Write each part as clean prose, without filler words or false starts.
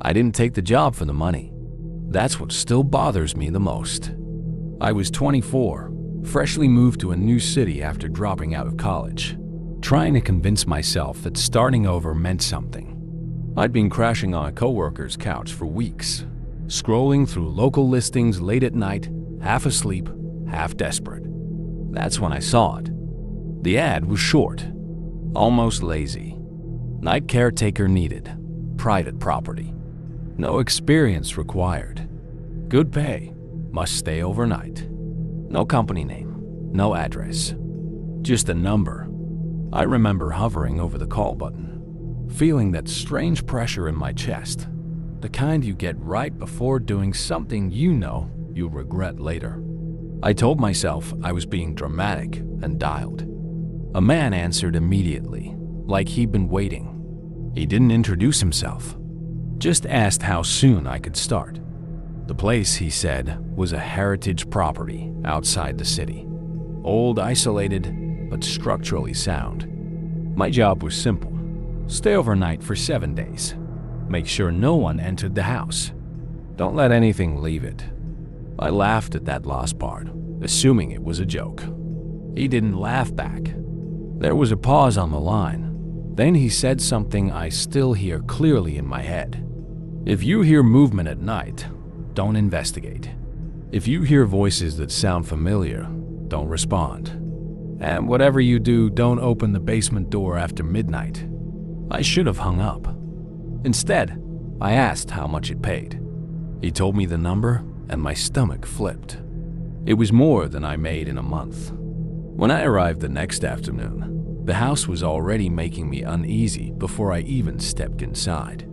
I didn't take the job for the money. That's what still bothers me the most. I was 24, freshly moved to a new city after dropping out of college, trying to convince myself that starting over meant something. I'd been crashing on a coworker's couch for weeks, scrolling through local listings late at night, half asleep, half desperate. That's when I saw it. The ad was short, almost lazy. Night caretaker needed, private property. No experience required. Good pay, must stay overnight. No company name, no address, just a number. I remember hovering over the call button, feeling that strange pressure in my chest, the kind you get right before doing something you know you'll regret later. I told myself I was being dramatic and dialed. A man answered immediately, like he'd been waiting. He didn't introduce himself, just asked how soon I could start. The place, he said, was a heritage property outside the city. Old, isolated, but structurally sound. My job was simple. Stay overnight for 7 days. Make sure no one entered the house. Don't let anything leave it. I laughed at that last part, assuming it was a joke. He didn't laugh back. There was a pause on the line. Then he said something I still hear clearly in my head. If you hear movement at night, don't investigate. If you hear voices that sound familiar, don't respond. And whatever you do, don't open the basement door after midnight. I should have hung up. Instead, I asked how much it paid. He told me the number, and my stomach flipped. It was more than I made in a month. When I arrived the next afternoon, the house was already making me uneasy before I even stepped inside.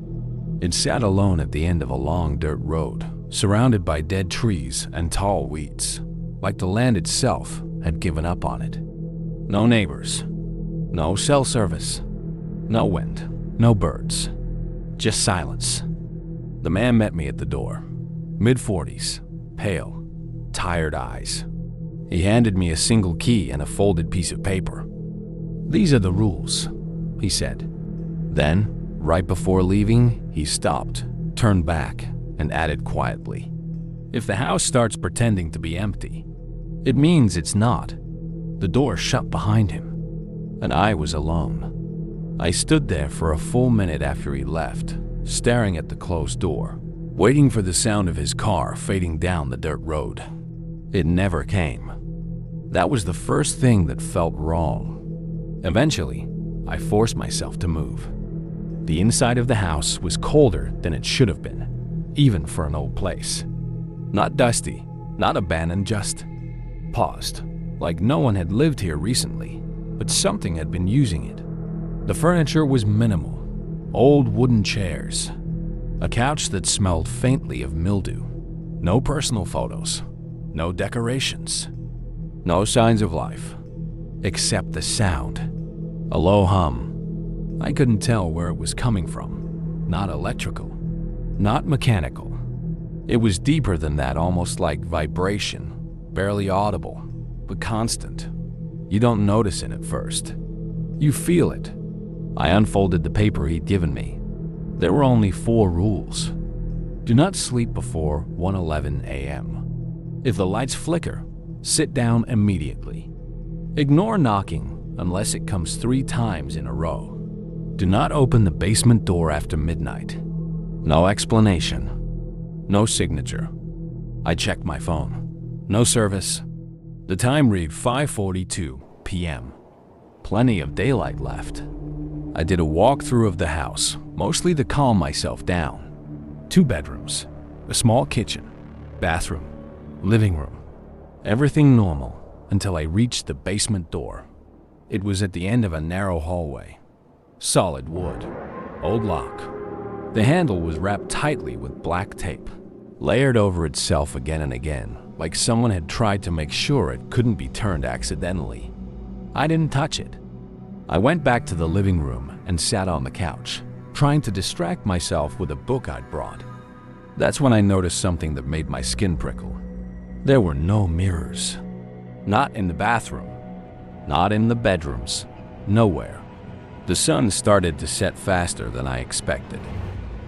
It sat alone at the end of a long dirt road, surrounded by dead trees and tall weeds, like the land itself had given up on it. No neighbors, no cell service, no wind, no birds, just silence. The man met me at the door, mid-40s, pale, tired eyes. He handed me a single key and a folded piece of paper. "These are the rules," he said. Then, right before leaving, he stopped, turned back, and added quietly, "If the house starts pretending to be empty, it means it's not." The door shut behind him, and I was alone. I stood there for a full minute after he left, staring at the closed door, waiting for the sound of his car fading down the dirt road. It never came. That was the first thing that felt wrong. Eventually, I forced myself to move. The inside of the house was colder than it should have been, even for an old place. Not dusty, not abandoned, just paused, like no one had lived here recently, but something had been using it. The furniture was minimal, old wooden chairs, a couch that smelled faintly of mildew, no personal photos, no decorations, no signs of life, except the sound, a low hum. I couldn't tell where it was coming from, not electrical, not mechanical. It was deeper than that, almost like vibration, barely audible, but constant. You don't notice it at first. You feel it. I unfolded the paper he'd given me. There were only 4 rules. Do not sleep before 1:11 a.m. If the lights flicker, sit down immediately. Ignore knocking unless it comes 3 times in a row. Do not open the basement door after midnight. No explanation. No signature. I checked my phone. No service. The time read 5:42 p.m. Plenty of daylight left. I did a walkthrough of the house, mostly to calm myself down. 2 bedrooms, a small kitchen, bathroom, living room. Everything normal until I reached the basement door. It was at the end of a narrow hallway. Solid wood, old lock. The handle was wrapped tightly with black tape, layered over itself again and again, like someone had tried to make sure it couldn't be turned accidentally. I didn't touch it. I went back to the living room and sat on the couch, trying to distract myself with a book I'd brought. That's when I noticed something that made my skin prickle. There were no mirrors. Not in the bathroom. Not in the bedrooms. Nowhere. The sun started to set faster than I expected.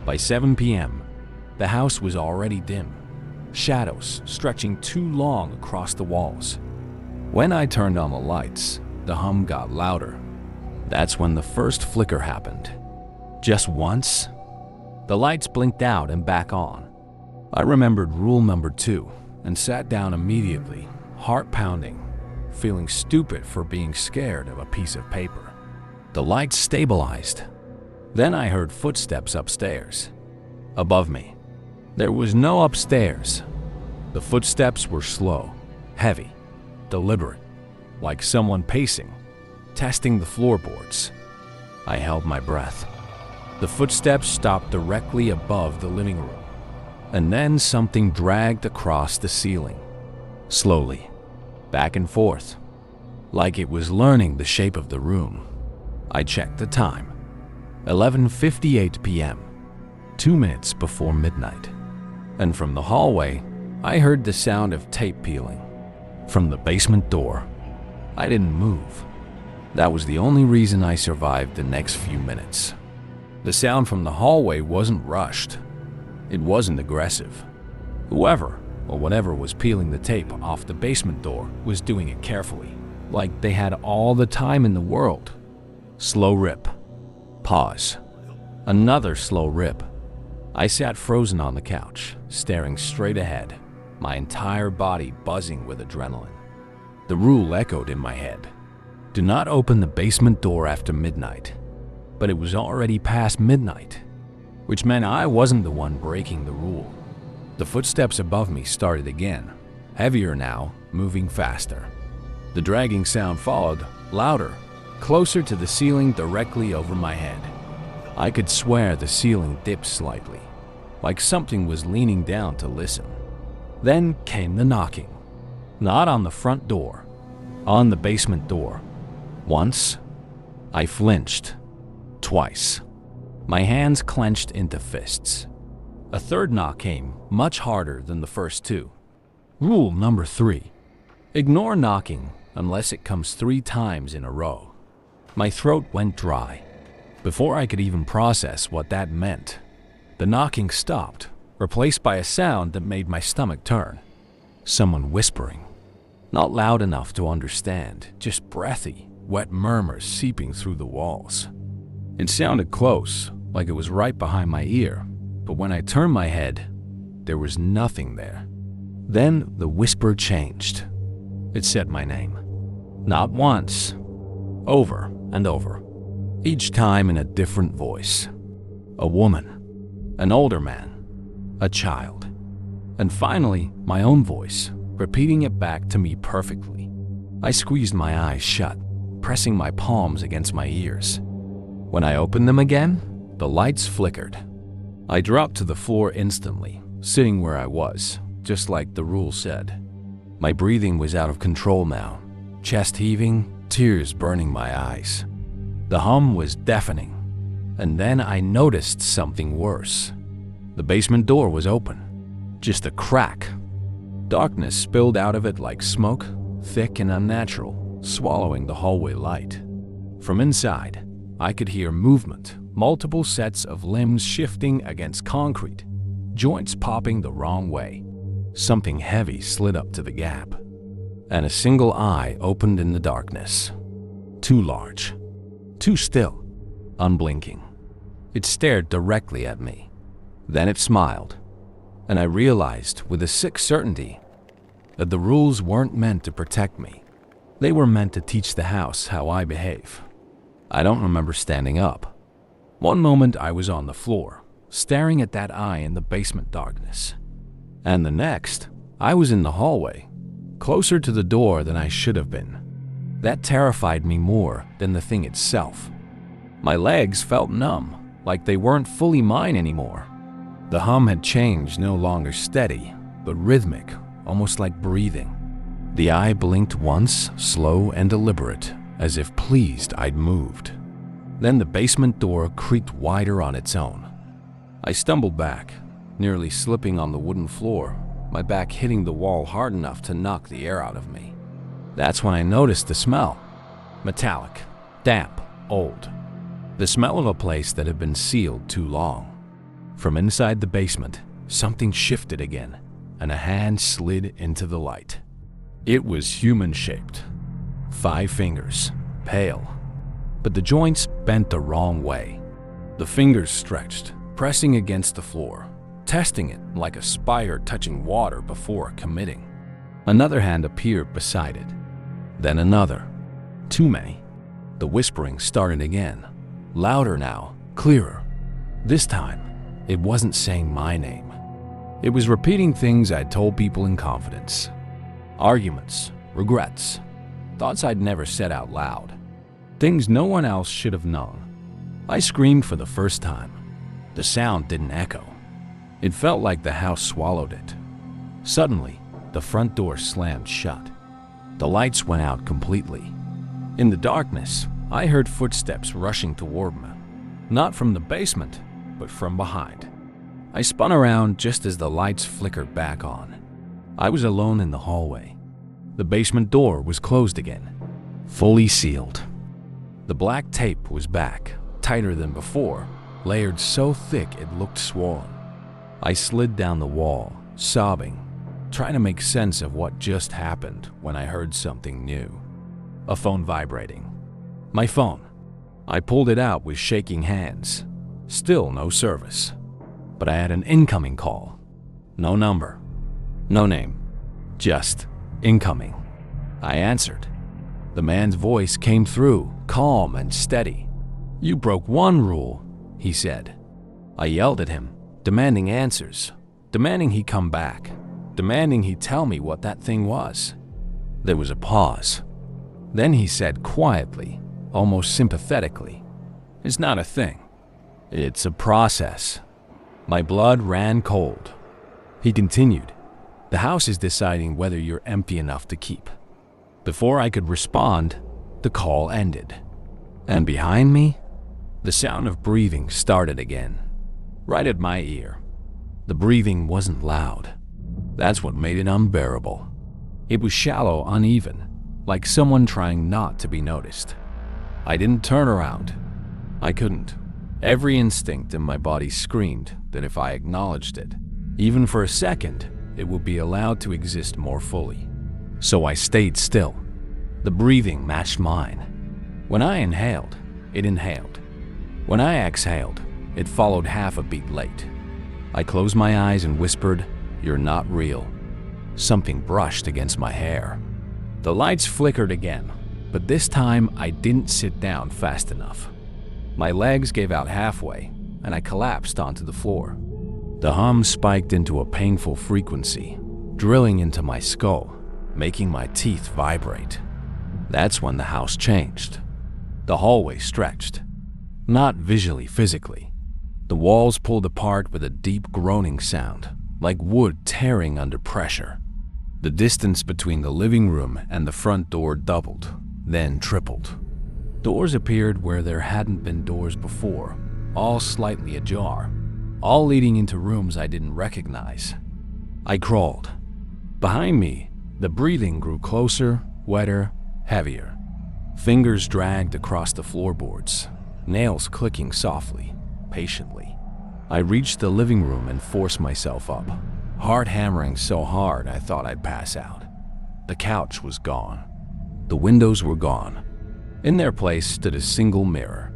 By 7 p.m., the house was already dim, shadows stretching too long across the walls. When I turned on the lights, the hum got louder. That's when the first flicker happened. Just once, the lights blinked out and back on. I remembered rule number 2 and sat down immediately, heart pounding, feeling stupid for being scared of a piece of paper. The lights stabilized. Then I heard footsteps upstairs. Above me. There was no upstairs. The footsteps were slow, heavy, deliberate, like someone pacing, testing the floorboards. I held my breath. The footsteps stopped directly above the living room, and then something dragged across the ceiling, slowly, back and forth, like it was learning the shape of the room. I checked the time. 11:58 p.m., 2 minutes before midnight. And from the hallway, I heard the sound of tape peeling. From the basement door, I didn't move. That was the only reason I survived the next few minutes. The sound from the hallway wasn't rushed. It wasn't aggressive. Whoever or whatever was peeling the tape off the basement door was doing it carefully, like they had all the time in the world. Slow rip. Pause. Another slow rip. I sat frozen on the couch, staring straight ahead, my entire body buzzing with adrenaline. The rule echoed in my head. Do not open the basement door after midnight. But it was already past midnight, which meant I wasn't the one breaking the rule. The footsteps above me started again, heavier now, moving faster. The dragging sound followed, louder, closer to the ceiling directly over my head. I could swear the ceiling dipped slightly, like something was leaning down to listen. Then came the knocking. Not on the front door, on the basement door. Once, I flinched. Twice. My hands clenched into fists. A third knock came, much harder than the first 2. Rule number 3. Ignore knocking unless it comes 3 times in a row. My throat went dry. Before I could even process what that meant, the knocking stopped, replaced by a sound that made my stomach turn. Someone whispering. Not loud enough to understand, just breathy, wet murmurs seeping through the walls. It sounded close, like it was right behind my ear, but when I turned my head, there was nothing there. Then the whisper changed. It said my name. Not once. Over and over. Each time in a different voice. A woman. An older man. A child. And finally, my own voice, repeating it back to me perfectly. I squeezed my eyes shut, pressing my palms against my ears. When I opened them again, the lights flickered. I dropped to the floor instantly, sitting where I was, just like the rule said. My breathing was out of control now, chest heaving, tears burning my eyes. The hum was deafening, and then I noticed something worse. The basement door was open, just a crack. Darkness spilled out of it like smoke, thick and unnatural, swallowing the hallway light. From inside, I could hear movement, multiple sets of limbs shifting against concrete, joints popping the wrong way. Something heavy slid up to the gap, and a single eye opened in the darkness. Too large, too still, unblinking. It stared directly at me. Then it smiled, and I realized with a sick certainty that the rules weren't meant to protect me. They were meant to teach the house how I behave. I don't remember standing up. One moment I was on the floor, staring at that eye in the basement darkness. And the next, I was in the hallway, closer to the door than I should have been. That terrified me more than the thing itself. My legs felt numb, like they weren't fully mine anymore. The hum had changed, no longer steady, but rhythmic, almost like breathing. The eye blinked once, slow and deliberate, as if pleased I'd moved. Then the basement door creaked wider on its own. I stumbled back, nearly slipping on the wooden floor, my back hitting the wall hard enough to knock the air out of me. That's when I noticed the smell. Metallic, damp, old. The smell of a place that had been sealed too long. From inside the basement, something shifted again, and a hand slid into the light. It was human-shaped. 5 fingers, pale, but the joints bent the wrong way. The fingers stretched, pressing against the floor, testing it like a spider touching water before committing. Another hand appeared beside it, then another. Too many. The whispering started again, louder now, clearer. This time, it wasn't saying my name. It was repeating things I'd told people in confidence. Arguments, regrets, thoughts I'd never said out loud. Things no one else should have known. I screamed for the first time. The sound didn't echo. It felt like the house swallowed it. Suddenly, the front door slammed shut. The lights went out completely. In the darkness, I heard footsteps rushing toward me. Not from the basement, but from behind. I spun around just as the lights flickered back on. I was alone in the hallway. The basement door was closed again, fully sealed. The black tape was back, tighter than before, layered so thick it looked swollen. I slid down the wall, sobbing, trying to make sense of what just happened when I heard something new. A phone vibrating. My phone. I pulled it out with shaking hands. Still no service. But I had an incoming call. No number. No name. Just incoming. I answered. The man's voice came through, calm and steady. "You broke one rule," he said. I yelled at him, demanding answers, demanding he come back, demanding he tell me what that thing was. There was a pause. Then he said quietly, almost sympathetically, "It's not a thing. It's a process." My blood ran cold. He continued, "The house is deciding whether you're empty enough to keep." Before I could respond, the call ended. And behind me, the sound of breathing started again, right at my ear. The breathing wasn't loud. That's what made it unbearable. It was shallow, uneven, like someone trying not to be noticed. I didn't turn around. I couldn't. Every instinct in my body screamed that if I acknowledged it, even for a second, it would be allowed to exist more fully. So I stayed still. The breathing matched mine. When I inhaled, it inhaled. When I exhaled, it followed half a beat late. I closed my eyes and whispered, "You're not real." Something brushed against my hair. The lights flickered again, but this time I didn't sit down fast enough. My legs gave out halfway, and I collapsed onto the floor. The hum spiked into a painful frequency, drilling into my skull, making my teeth vibrate. That's when the house changed. The hallway stretched. Not visually, physically. The walls pulled apart with a deep groaning sound, like wood tearing under pressure. The distance between the living room and the front door doubled, then tripled. Doors appeared where there hadn't been doors before, all slightly ajar, all leading into rooms I didn't recognize. I crawled. Behind me, the breathing grew closer, wetter, heavier. Fingers dragged across the floorboards, nails clicking softly, patiently. I reached the living room and forced myself up, heart hammering so hard I thought I'd pass out. The couch was gone. The windows were gone. In their place stood a single mirror.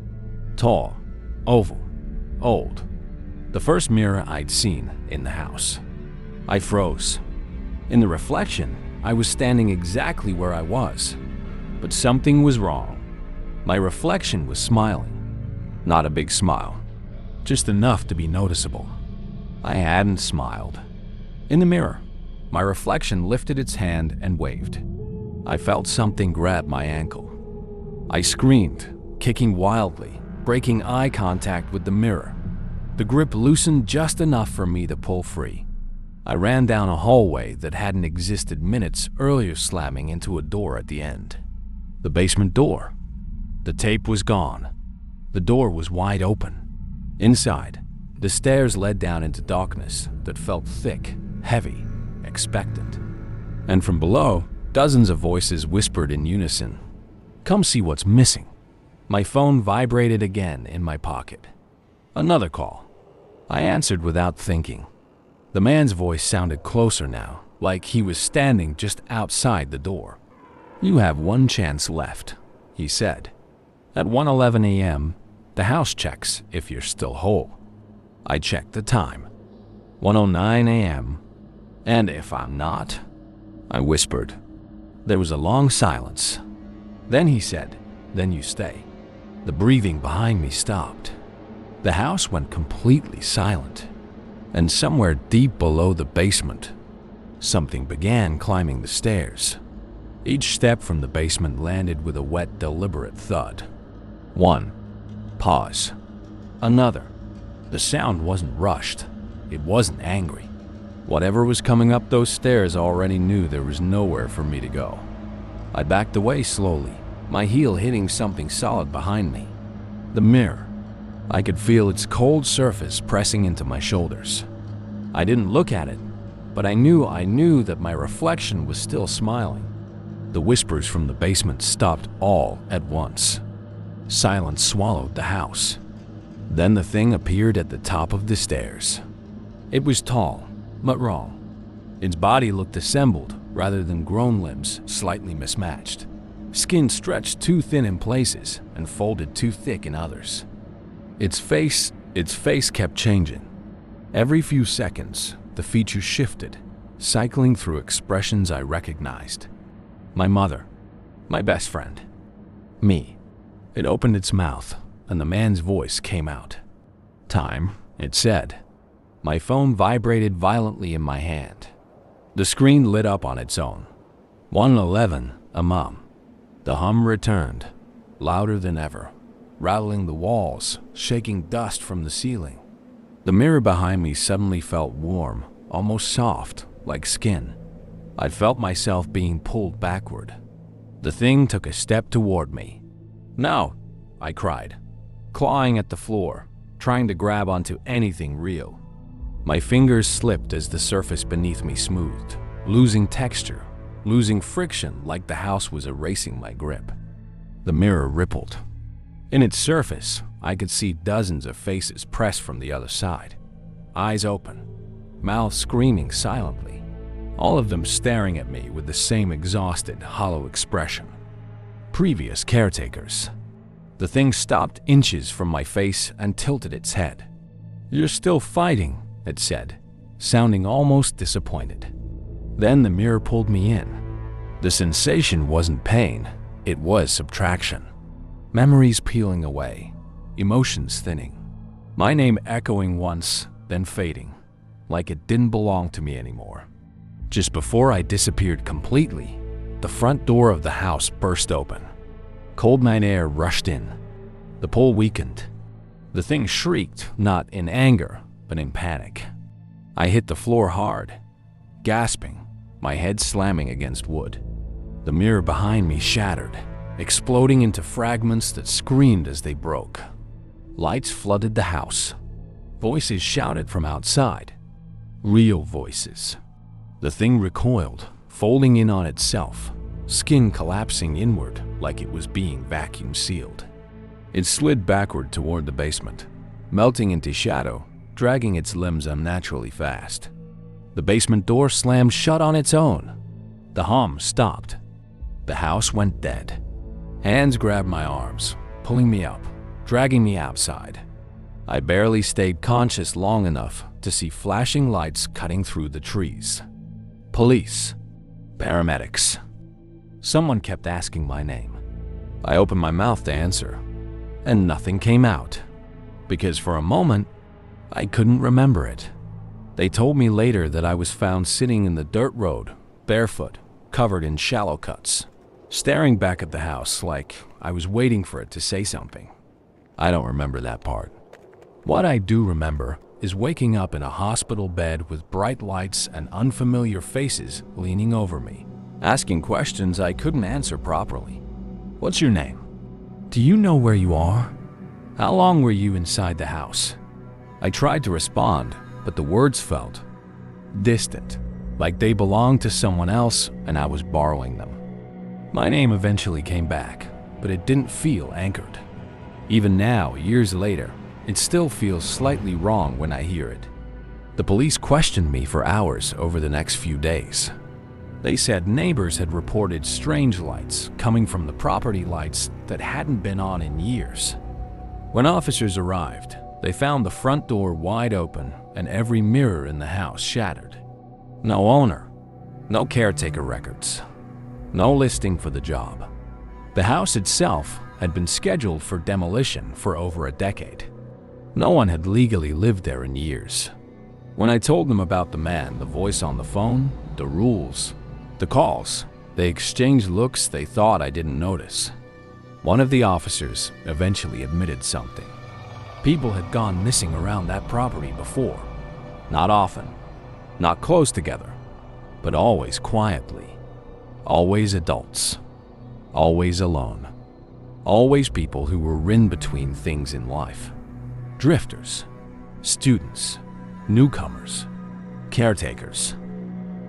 Tall, oval, old. The first mirror I'd seen in the house. I froze. In the reflection, I was standing exactly where I was. But something was wrong. My reflection was smiling. Not a big smile, just enough to be noticeable. I hadn't smiled. In the mirror, my reflection lifted its hand and waved. I felt something grab my ankle. I screamed, kicking wildly, breaking eye contact with the mirror. The grip loosened just enough for me to pull free. I ran down a hallway that hadn't existed minutes earlier, slamming into a door at the end. The basement door. The tape was gone. The door was wide open. Inside, the stairs led down into darkness that felt thick, heavy, expectant. And from below, dozens of voices whispered in unison, "Come see what's missing." My phone vibrated again in my pocket. Another call. I answered without thinking. The man's voice sounded closer now, like he was standing just outside the door. "You have one chance left," he said. "At 1:11 a.m., the house checks if you're still whole." I checked the time. 1:09 a.m. "And if I'm not?" I whispered. There was a long silence. Then he said, "Then you stay." The breathing behind me stopped. The house went completely silent. And somewhere deep below the basement, something began climbing the stairs. Each step from the basement landed with a wet, deliberate thud. One. Pause. Another. The sound wasn't rushed. It wasn't angry. Whatever was coming up those stairs already knew there was nowhere for me to go. I backed away slowly, my heel hitting something solid behind me. The mirror. I could feel its cold surface pressing into my shoulders. I didn't look at it, but I knew that my reflection was still smiling. The whispers from the basement stopped all at once. Silence swallowed the house. Then the thing appeared at the top of the stairs. It was tall, but wrong. Its body looked assembled rather than grown limbs slightly mismatched. Skin stretched too thin in places and folded too thick in others. Its face kept changing. Every few seconds, the features shifted, cycling through expressions I recognized. My mother, my best friend, me. It opened its mouth, and the man's voice came out. "Time," it said. My phone vibrated violently in my hand. The screen lit up on its own. 1:11 a.m. The hum returned, louder than ever, rattling the walls, shaking dust from the ceiling. The mirror behind me suddenly felt warm, almost soft, like skin. I felt myself being pulled backward. The thing took a step toward me. "No!" I cried, clawing at the floor, trying to grab onto anything real. My fingers slipped as the surface beneath me smoothed, losing texture, losing friction like the house was erasing my grip. The mirror rippled. In its surface, I could see dozens of faces pressed from the other side, eyes open, mouths screaming silently, all of them staring at me with the same exhausted, hollow expression. Previous caretakers. The thing stopped inches from my face and tilted its head. "You're still fighting," it said, sounding almost disappointed. Then the mirror pulled me in. The sensation wasn't pain, it was subtraction. Memories peeling away, emotions thinning. My name echoing once, then fading, like it didn't belong to me anymore. Just before I disappeared completely, the front door of the house burst open. Cold night air rushed in. The pull weakened. The thing shrieked, not in anger, but in panic. I hit the floor hard, gasping, my head slamming against wood. The mirror behind me shattered, exploding into fragments that screamed as they broke. Lights flooded the house. Voices shouted from outside. Real voices. The thing recoiled, folding in on itself, skin collapsing inward like it was being vacuum sealed. It slid backward toward the basement, melting into shadow, dragging its limbs unnaturally fast. The basement door slammed shut on its own. The hum stopped. The house went dead. Hands grabbed my arms, pulling me up, dragging me outside. I barely stayed conscious long enough to see flashing lights cutting through the trees. Police. Paramedics. Someone kept asking my name. I opened my mouth to answer, and nothing came out, because for a moment, I couldn't remember it. They told me later that I was found sitting in the dirt road, barefoot, covered in shallow cuts, staring back at the house like I was waiting for it to say something. I don't remember that part. What I do remember is waking up in a hospital bed with bright lights and unfamiliar faces leaning over me, asking questions I couldn't answer properly. "What's your name? Do you know where you are? How long were you inside the house?" I tried to respond, but the words felt distant, like they belonged to someone else and I was borrowing them. My name eventually came back, but it didn't feel anchored. Even now, years later, It still feels slightly wrong when I hear it. The police questioned me for hours over the next few days. They said neighbors had reported strange lights coming from the property lights that hadn't been on in years. When officers arrived, they found the front door wide open and every mirror in the house shattered. No owner, no caretaker records, no listing for the job. The house itself had been scheduled for demolition for over a decade. No one had legally lived there in years. When I told them about the man, the voice on the phone, the rules, the calls, they exchanged looks they thought I didn't notice. One of the officers eventually admitted something. People had gone missing around that property before. Not often, not close together, but always quietly. Always adults. Always alone. Always people who were in between things in life. Drifters, students, newcomers, caretakers.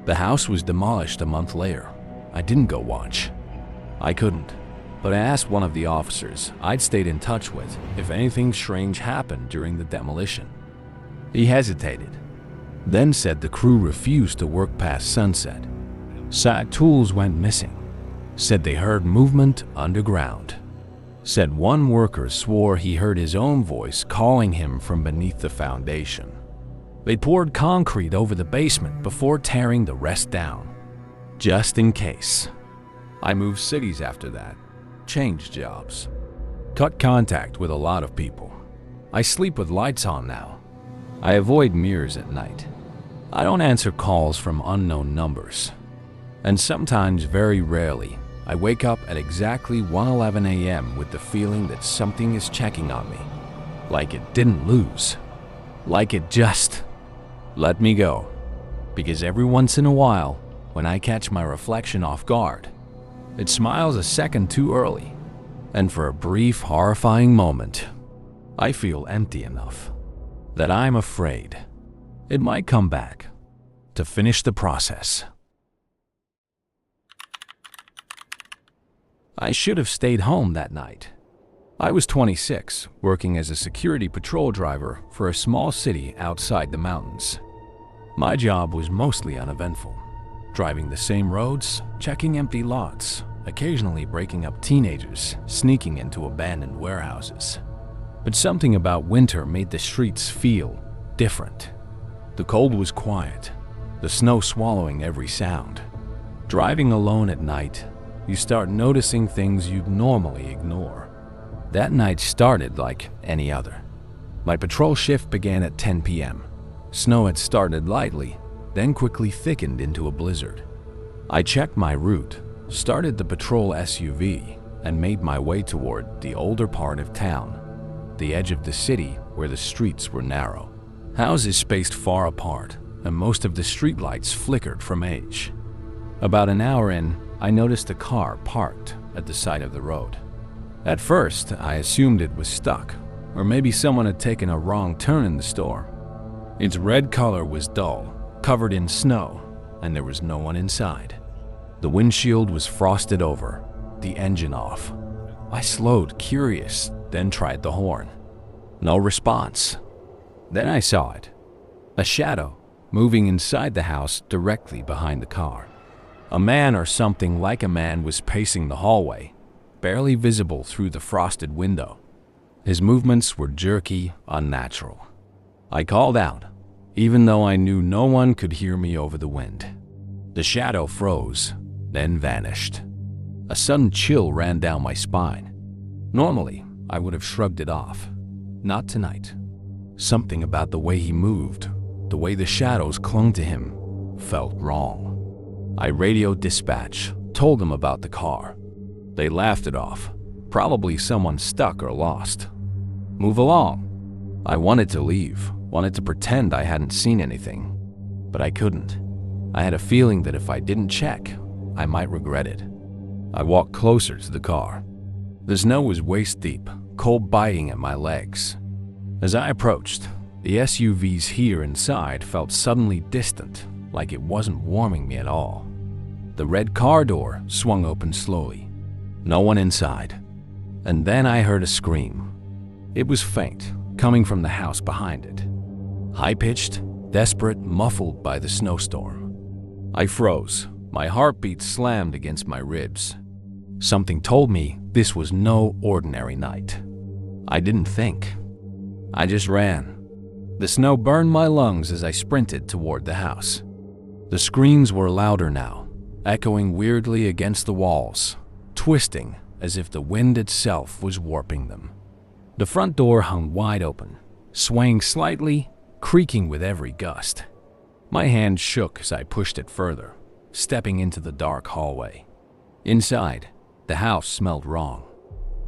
The house was demolished a month later. I didn't go watch. I couldn't, but I asked one of the officers I'd stayed in touch with if anything strange happened during the demolition. He hesitated, then said the crew refused to work past sunset. Said tools went missing. Said they heard movement underground. Said one worker swore he heard his own voice calling him from beneath the foundation. They poured concrete over the basement before tearing the rest down, just in case. I moved cities after that, changed jobs, cut contact with a lot of people. I sleep with lights on now. I avoid mirrors at night. I don't answer calls from unknown numbers. And sometimes, very rarely, I wake up at exactly 1:11 a.m. with the feeling that something is checking on me. Like it didn't lose. Like it just let me go. Because every once in a while, when I catch my reflection off guard, it smiles a second too early. And for a brief, horrifying moment, I feel empty enough that I'm afraid it might come back to finish the process. I should have stayed home that night. I was 26, working as a security patrol driver for a small city outside the mountains. My job was mostly uneventful, driving the same roads, checking empty lots, occasionally breaking up teenagers sneaking into abandoned warehouses. But something about winter made the streets feel different. The cold was quiet, the snow swallowing every sound. Driving alone at night, you start noticing things you'd normally ignore. That night started like any other. My patrol shift began at 10 p.m. Snow had started lightly, then quickly thickened into a blizzard. I checked my route, started the patrol SUV, and made my way toward the older part of town, the edge of the city where the streets were narrow. Houses spaced far apart, and most of the streetlights flickered from age. About an hour in, I noticed a car parked at the side of the road. At first, I assumed it was stuck, or maybe someone had taken a wrong turn in the store. Its red color was dull, covered in snow, and there was no one inside. The windshield was frosted over, the engine off. I slowed, curious, then tried the horn. No response. Then I saw it. A shadow, moving inside the house directly behind the car. A man or something like a man was pacing the hallway, barely visible through the frosted window. His movements were jerky, unnatural. I called out, even though I knew no one could hear me over the wind. The shadow froze, then vanished. A sudden chill ran down my spine. Normally, I would have shrugged it off. Not tonight. Something about the way he moved, the way the shadows clung to him, felt wrong. I radioed dispatch, told them about the car. They laughed it off. Probably someone stuck or lost. Move along. I wanted to leave, wanted to pretend I hadn't seen anything, but I couldn't. I had a feeling that if I didn't check, I might regret it. I walked closer to the car. The snow was waist deep, cold biting at my legs. As I approached, the SUV's here inside felt suddenly distant, like it wasn't warming me at all. The red car door swung open slowly. No one inside. And then I heard a scream. It was faint, coming from the house behind it. High-pitched, desperate, muffled by the snowstorm. I froze. My heartbeat slammed against my ribs. Something told me this was no ordinary night. I didn't think. I just ran. The snow burned my lungs as I sprinted toward the house. The screams were louder now, echoing weirdly against the walls, twisting as if the wind itself was warping them. The front door hung wide open, swaying slightly, creaking with every gust. My hand shook as I pushed it further, stepping into the dark hallway. Inside, the house smelled wrong.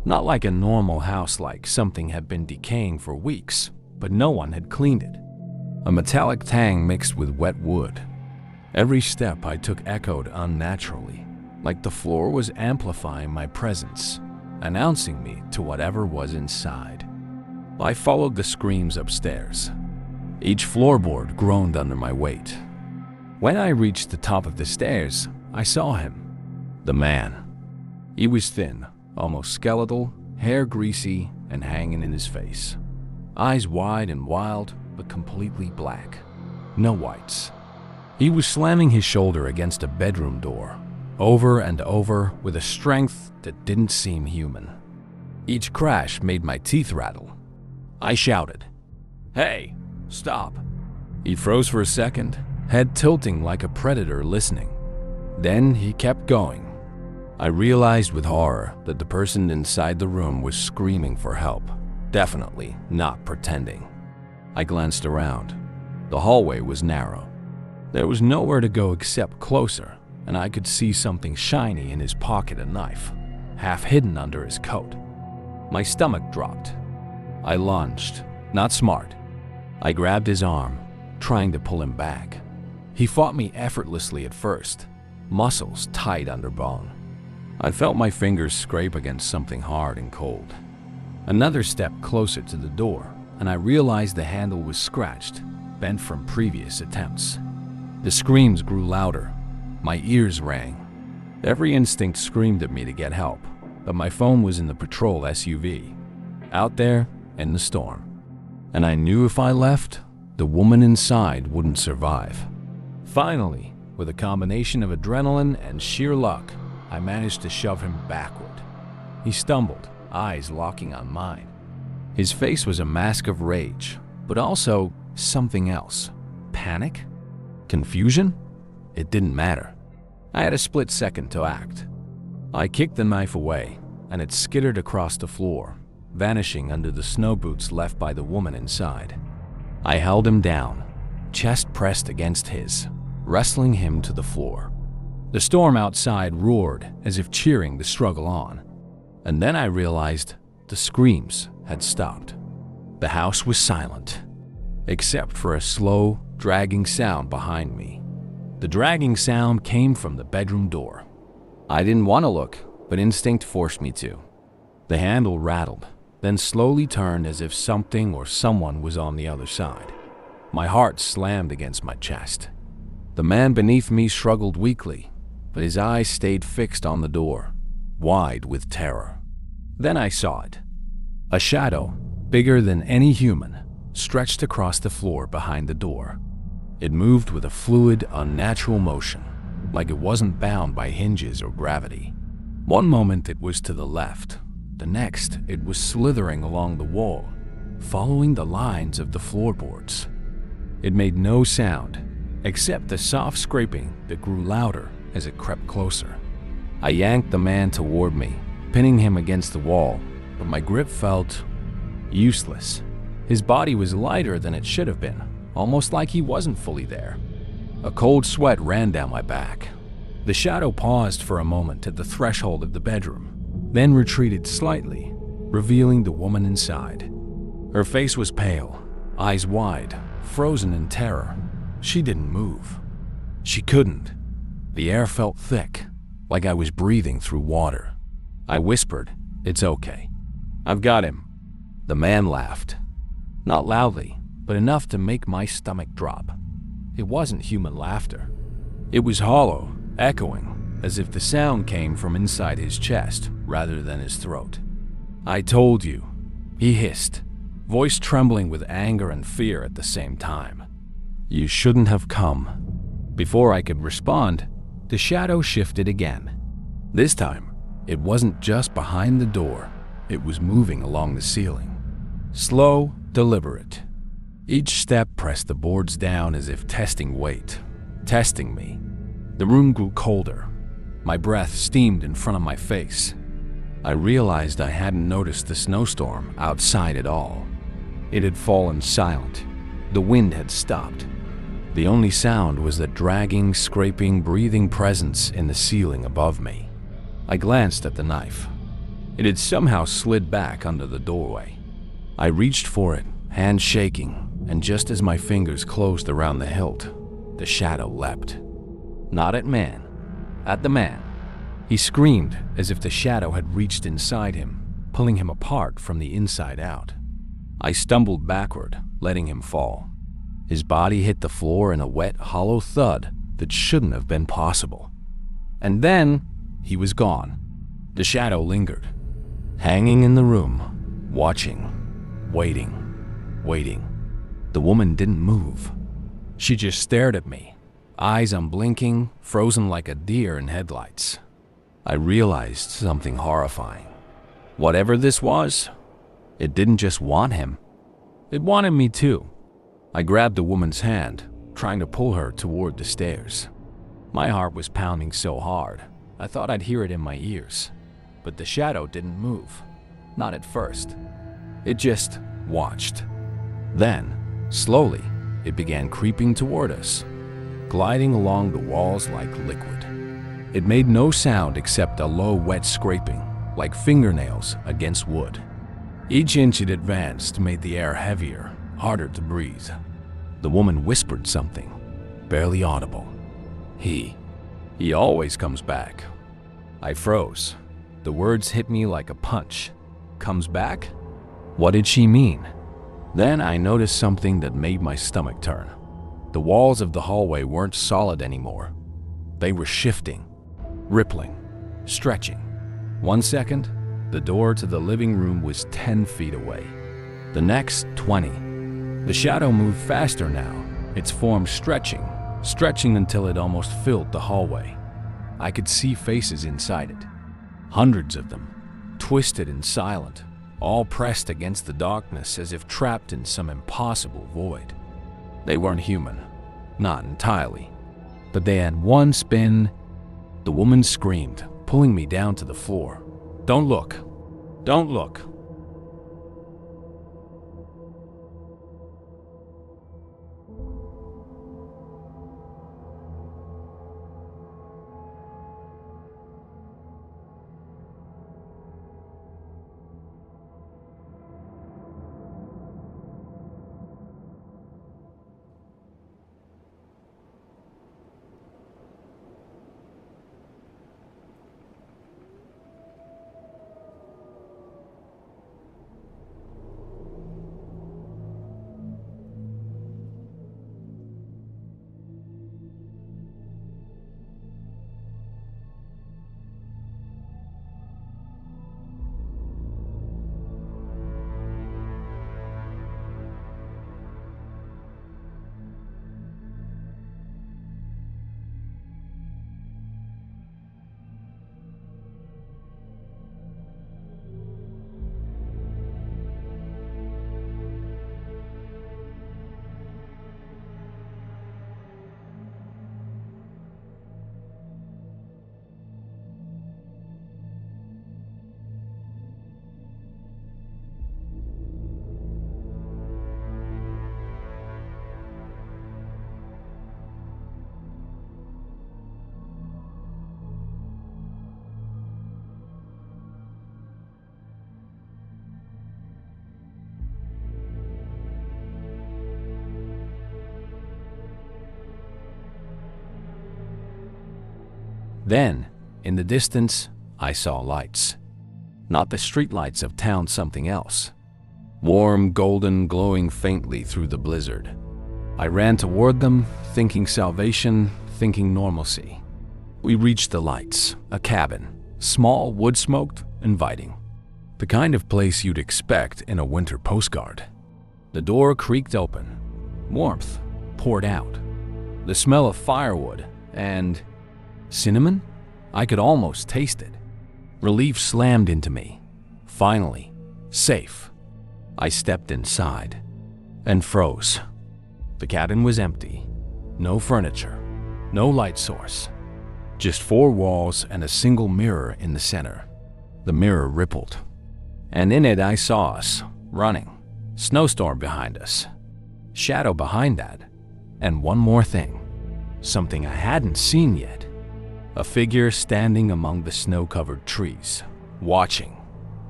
Not like a normal house, like something had been decaying for weeks, but no one had cleaned it. A metallic tang mixed with wet wood. Every step I took echoed unnaturally, like the floor was amplifying my presence, announcing me to whatever was inside. I followed the screams upstairs. Each floorboard groaned under my weight. When I reached the top of the stairs, I saw him. The man. He was thin, almost skeletal, hair greasy and hanging in his face. Eyes wide and wild, but completely black. No whites. He was slamming his shoulder against a bedroom door, over and over with a strength that didn't seem human. Each crash made my teeth rattle. I shouted, "Hey, stop!" He froze for a second, head tilting like a predator listening. Then he kept going. I realized with horror that the person inside the room was screaming for help, definitely not pretending. I glanced around. The hallway was narrow. There was nowhere to go except closer, and I could see something shiny in his pocket, a knife, half hidden under his coat. My stomach dropped. I lunged, not smart. I grabbed his arm, trying to pull him back. He fought me effortlessly at first, muscles tight under bone. I felt my fingers scrape against something hard and cold. Another step closer to the door, and I realized the handle was scratched, bent from previous attempts. The screams grew louder. My ears rang. Every instinct screamed at me to get help, but my phone was in the patrol SUV, out there in the storm. And I knew if I left, the woman inside wouldn't survive. Finally, with a combination of adrenaline and sheer luck, I managed to shove him backward. He stumbled, eyes locking on mine. His face was a mask of rage, but also something else. Panic? Confusion? It didn't matter. I had a split second to act. I kicked the knife away, and it skittered across the floor, vanishing under the snow boots left by the woman inside. I held him down, chest pressed against his, wrestling him to the floor. The storm outside roared as if cheering the struggle on. And then I realized the screams had stopped. The house was silent, except for a slow, dragging sound behind me. The dragging sound came from the bedroom door. I didn't want to look, but instinct forced me to. The handle rattled, then slowly turned as if something or someone was on the other side. My heart slammed against my chest. The man beneath me struggled weakly, but his eyes stayed fixed on the door, wide with terror. Then I saw it. A shadow, bigger than any human, stretched across the floor behind the door. It moved with a fluid, unnatural motion, like it wasn't bound by hinges or gravity. One moment it was to the left, the next it was slithering along the wall, following the lines of the floorboards. It made no sound, except the soft scraping that grew louder as it crept closer. I yanked the man toward me, pinning him against the wall, but my grip felt useless. His body was lighter than it should have been, almost like he wasn't fully there. A cold sweat ran down my back. The shadow paused for a moment at the threshold of the bedroom, then retreated slightly, revealing the woman inside. Her face was pale, eyes wide, frozen in terror. She didn't move. She couldn't. The air felt thick, like I was breathing through water. I whispered, "It's okay. I've got him." The man laughed. Not loudly, but enough to make my stomach drop. It wasn't human laughter. It was hollow, echoing, as if the sound came from inside his chest rather than his throat. "I told you," he hissed. voice trembling with anger and fear at the same time. "You shouldn't have come." Before I could respond, the shadow shifted again. This time, it wasn't just behind the door, it was moving along the ceiling. Slow, deliberate. Each step pressed the boards down as if testing weight, testing me. The room grew colder. My breath steamed in front of my face. I realized I hadn't noticed the snowstorm outside at all. It had fallen silent. The wind had stopped. The only sound was the dragging, scraping, breathing presence in the ceiling above me. I glanced at the knife. It had somehow slid back under the doorway. I reached for it, hand shaking, and just as my fingers closed around the hilt, the shadow leapt. Not at man, at the man. He screamed as if the shadow had reached inside him, pulling him apart from the inside out. I stumbled backward, letting him fall. His body hit the floor in a wet, hollow thud that shouldn't have been possible. And then, he was gone. The shadow lingered, hanging in the room, watching, waiting. The woman didn't move. She just stared at me, eyes unblinking, frozen like a deer in headlights. I realized something horrifying. Whatever this was, it didn't just want him. It wanted me too. I grabbed the woman's hand, trying to pull her toward the stairs. My heart was pounding so hard, I thought I'd hear it in my ears. But the shadow didn't move. Not at first. It just watched. Then, slowly, it began creeping toward us, gliding along the walls like liquid. It made no sound except a low, wet scraping, like fingernails against wood. Each inch it advanced made the air heavier, harder to breathe. The woman whispered something, barely audible. He always comes back. I froze. The words hit me like a punch. Comes back? What did she mean? Then I noticed something that made my stomach turn. The walls of the hallway weren't solid anymore. They were shifting, rippling, stretching. 1 second, the door to the living room was 10 feet away. The next, 20. The shadow moved faster now, its form stretching until it almost filled the hallway. I could see faces inside it. Hundreds of them, twisted and silent, all pressed against the darkness as if trapped in some impossible void. They weren't human, not entirely, but they had one spin. The woman screamed, pulling me down to the floor. "Don't look! Don't look!" Then, in the distance, I saw lights. Not the streetlights of town, something else. Warm, golden, glowing faintly through the blizzard. I ran toward them, thinking salvation, thinking normalcy. We reached the lights, a cabin, small, wood-smoked, inviting. The kind of place you'd expect in a winter postcard. The door creaked open. Warmth poured out. The smell of firewood and cinnamon? I could almost taste it. Relief slammed into me. Finally, safe. I stepped inside and froze. The cabin was empty. No furniture, no light source. Just four walls and a single mirror in the center. The mirror rippled, and in it I saw us, running. Snowstorm behind us. Shadow behind that. And one more thing. Something I hadn't seen yet. A figure standing among the snow-covered trees, watching,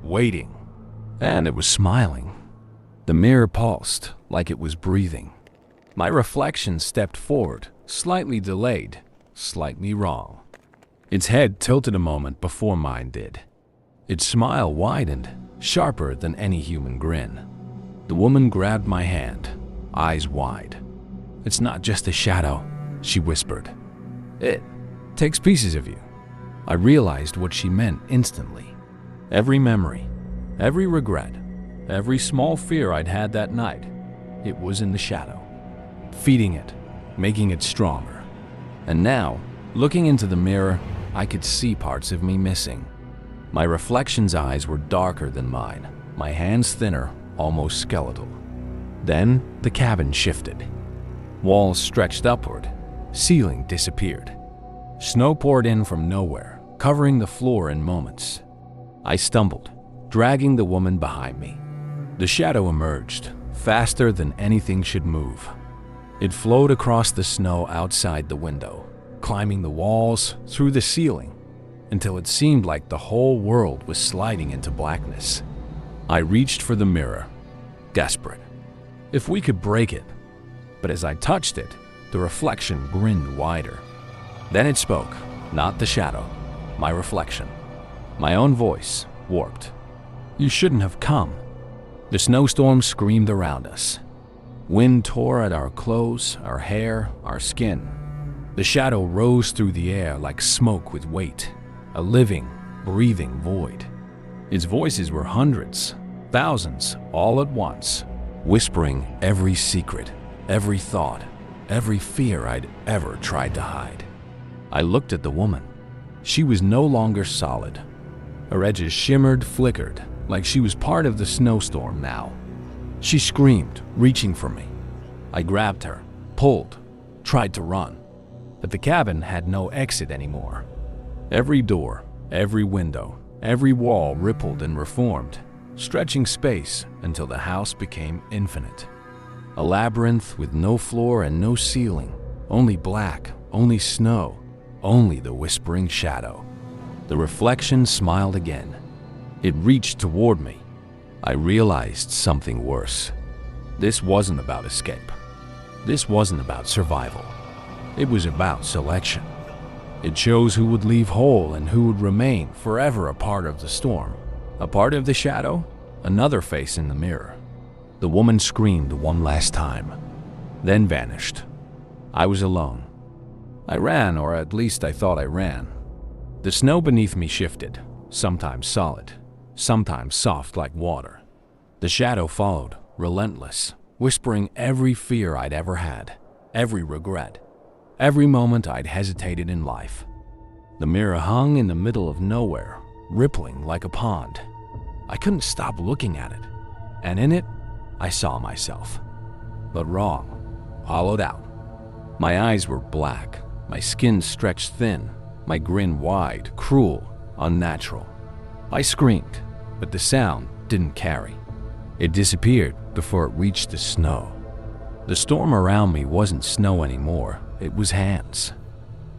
waiting, and it was smiling. The mirror pulsed like it was breathing. My reflection stepped forward, slightly delayed, slightly wrong. Its head tilted a moment before mine did. Its smile widened, sharper than any human grin. The woman grabbed my hand, eyes wide. "It's not just a shadow," she whispered. "It takes pieces of you." I realized what she meant instantly. Every memory, every regret, every small fear I'd had that night, it was in the shadow, feeding it, making it stronger. And now, looking into the mirror, I could see parts of me missing. My reflection's eyes were darker than mine, my hands thinner, almost skeletal. Then the cabin shifted. Walls stretched upward, ceiling disappeared. Snow poured in from nowhere, covering the floor in moments. I stumbled, dragging the woman behind me. The shadow emerged, faster than anything should move. It flowed across the snow outside the window, climbing the walls, through the ceiling, until it seemed like the whole world was sliding into blackness. I reached for the mirror, desperate. If we could break it. But as I touched it, the reflection grinned wider. Then it spoke, not the shadow, my reflection. My own voice, warped. "You shouldn't have come." The snowstorm screamed around us. Wind tore at our clothes, our hair, our skin. The shadow rose through the air like smoke with weight, a living, breathing void. Its voices were hundreds, thousands, all at once, whispering every secret, every thought, every fear I'd ever tried to hide. I looked at the woman. She was no longer solid. Her edges shimmered, flickered, like she was part of the snowstorm now. She screamed, reaching for me. I grabbed her, pulled, tried to run. But the cabin had no exit anymore. Every door, every window, every wall rippled and reformed, stretching space until the house became infinite. A labyrinth with no floor and no ceiling, only black, only snow, only the whispering shadow. The reflection smiled again. It reached toward me. I realized something worse. This wasn't about escape. This wasn't about survival. It was about selection. It chose who would leave whole and who would remain forever a part of the storm. A part of the shadow, another face in the mirror. The woman screamed one last time, then vanished. I was alone. I ran, or at least I thought I ran. The snow beneath me shifted, sometimes solid, sometimes soft like water. The shadow followed, relentless, whispering every fear I'd ever had, every regret, every moment I'd hesitated in life. The mirror hung in the middle of nowhere, rippling like a pond. I couldn't stop looking at it, and in it, I saw myself. But wrong, hollowed out. My eyes were black, my skin stretched thin, my grin wide, cruel, unnatural. I screamed, but the sound didn't carry. It disappeared before it reached the snow. The storm around me wasn't snow anymore, it was hands.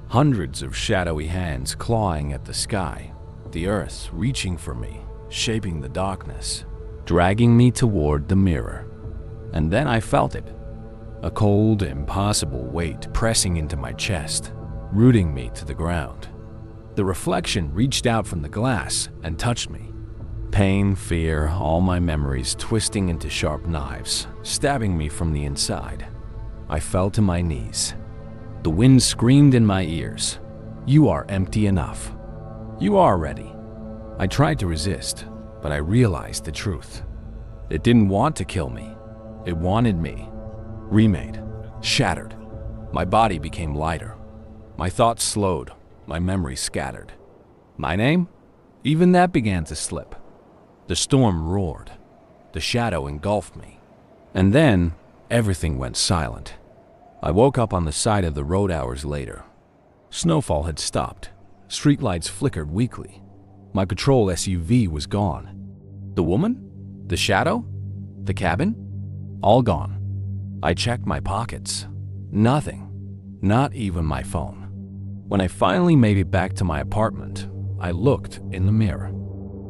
Hundreds of shadowy hands clawing at the sky, the earth reaching for me, shaping the darkness, dragging me toward the mirror. And then I felt it, a cold, impossible weight pressing into my chest, rooting me to the ground. The reflection reached out from the glass and touched me. Pain, fear, all my memories twisting into sharp knives, stabbing me from the inside. I fell to my knees. The wind screamed in my ears. "You are empty enough. You are ready." I tried to resist, but I realized the truth. It didn't want to kill me. It wanted me. Remade. Shattered. My body became lighter. My thoughts slowed. My memories scattered. My name? Even that began to slip. The storm roared. The shadow engulfed me. And then, everything went silent. I woke up on the side of the road hours later. Snowfall had stopped. Streetlights flickered weakly. My patrol SUV was gone. The woman? The shadow? The cabin? All gone. I checked my pockets. Nothing. Not even my phone. When I finally made it back to my apartment, I looked in the mirror.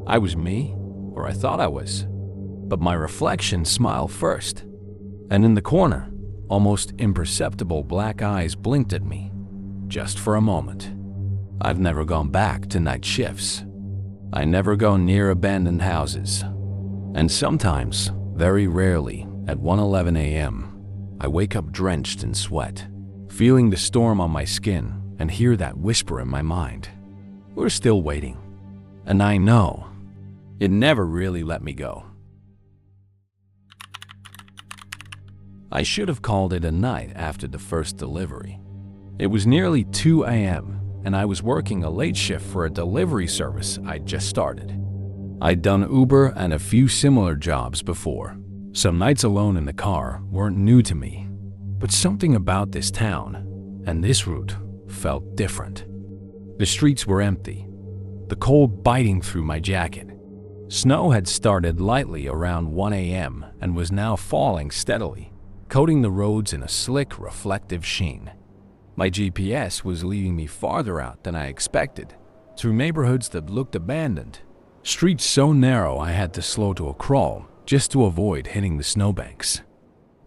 I was me, or I thought I was. But my reflection smiled first. And in the corner, almost imperceptible black eyes blinked at me. Just for a moment. I've never gone back to night shifts. I never go near abandoned houses. And sometimes, very rarely, at 1:11 a.m., I wake up drenched in sweat, feeling the storm on my skin and hear that whisper in my mind. We're still waiting. And I know it never really let me go. I should have called it a night after the first delivery. It was nearly 2 a.m. and I was working a late shift for a delivery service I'd just started. I'd done Uber and a few similar jobs before. Some nights alone in the car weren't new to me, but something about this town and this route felt different. The streets were empty, the cold biting through my jacket. Snow had started lightly around 1 a.m. and was now falling steadily, coating the roads in a slick, reflective sheen. My GPS was leading me farther out than I expected, through neighborhoods that looked abandoned, streets so narrow I had to slow to a crawl just to avoid hitting the snowbanks.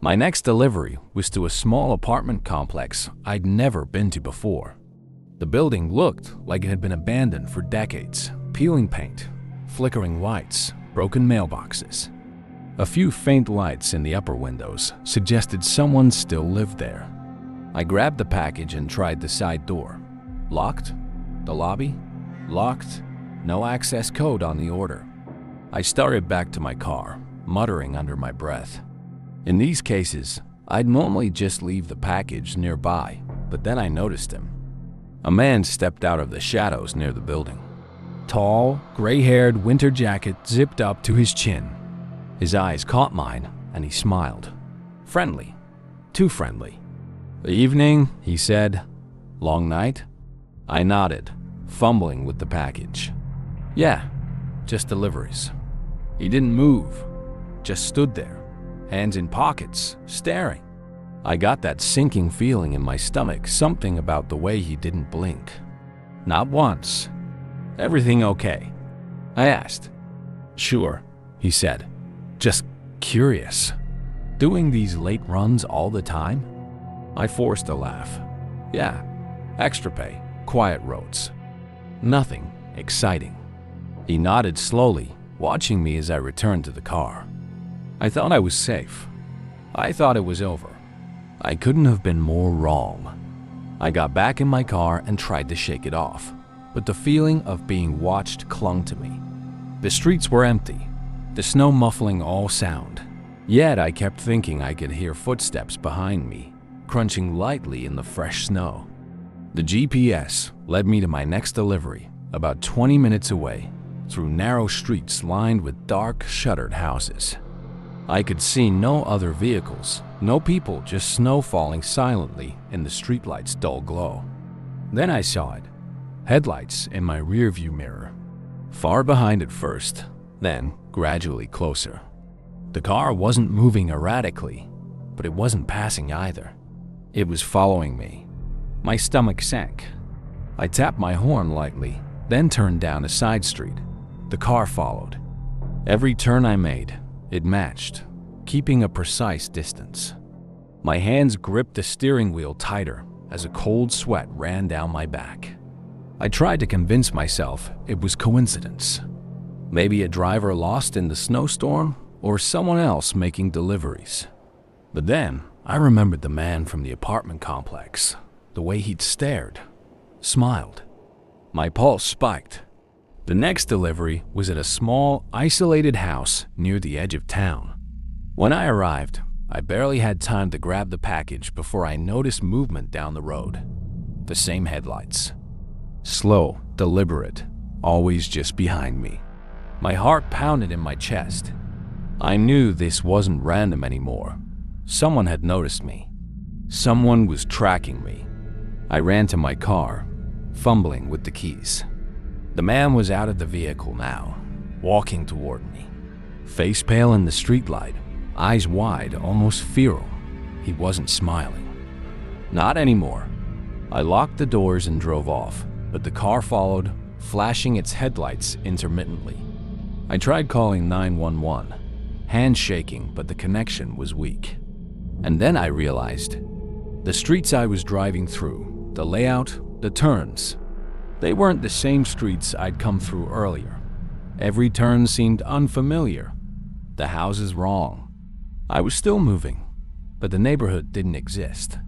My next delivery was to a small apartment complex I'd never been to before. The building looked like it had been abandoned for decades, peeling paint, flickering lights, broken mailboxes. A few faint lights in the upper windows suggested someone still lived there. I grabbed the package and tried the side door. Locked. The lobby? Locked. No access code on the order. I started back to my car, muttering under my breath. In these cases, I'd normally just leave the package nearby, but then I noticed him. A man stepped out of the shadows near the building. Tall, gray-haired winter jacket zipped up to his chin. His eyes caught mine, and he smiled. Friendly. Too friendly. "Evening," he said. "Long night?" I nodded, fumbling with the package. "Yeah, just deliveries." He didn't move, just stood there, hands in pockets, staring. I got that sinking feeling in my stomach, something about the way he didn't blink. Not once. "Everything okay?" I asked. "Sure," he said. "Just curious. Doing these late runs all the time?" I forced a laugh. "Yeah, extra pay, quiet roads. Nothing exciting." He nodded slowly, watching me as I returned to the car. I thought I was safe. I thought it was over. I couldn't have been more wrong. I got back in my car and tried to shake it off, but the feeling of being watched clung to me. The streets were empty, the snow muffling all sound. Yet I kept thinking I could hear footsteps behind me, crunching lightly in the fresh snow. The GPS led me to my next delivery, about 20 minutes away, through narrow streets lined with dark, shuttered houses. I could see no other vehicles, no people, just snow falling silently in the streetlight's dull glow. Then I saw it, headlights in my rearview mirror. Far behind at first, then gradually closer. The car wasn't moving erratically, but it wasn't passing either. It was following me. My stomach sank. I tapped my horn lightly, then turned down a side street. The car followed. Every turn I made, it matched, keeping a precise distance. My hands gripped the steering wheel tighter as a cold sweat ran down my back. I tried to convince myself it was coincidence. Maybe a driver lost in the snowstorm or someone else making deliveries. But then I remembered the man from the apartment complex, the way he'd stared, smiled. My pulse spiked. The next delivery was at a small, isolated house near the edge of town. When I arrived, I barely had time to grab the package before I noticed movement down the road. The same headlights. Slow, deliberate, always just behind me. My heart pounded in my chest. I knew this wasn't random anymore. Someone had noticed me. Someone was tracking me. I ran to my car, fumbling with the keys. The man was out of the vehicle now, walking toward me. Face pale in the streetlight, eyes wide, almost feral. He wasn't smiling. Not anymore. I locked the doors and drove off, but the car followed, flashing its headlights intermittently. I tried calling 911, hands shaking, but the connection was weak. And then I realized the streets I was driving through, the layout, the turns, they weren't the same streets I'd come through earlier. Every turn seemed unfamiliar. The houses wrong. I was still moving, but the neighborhood didn't exist.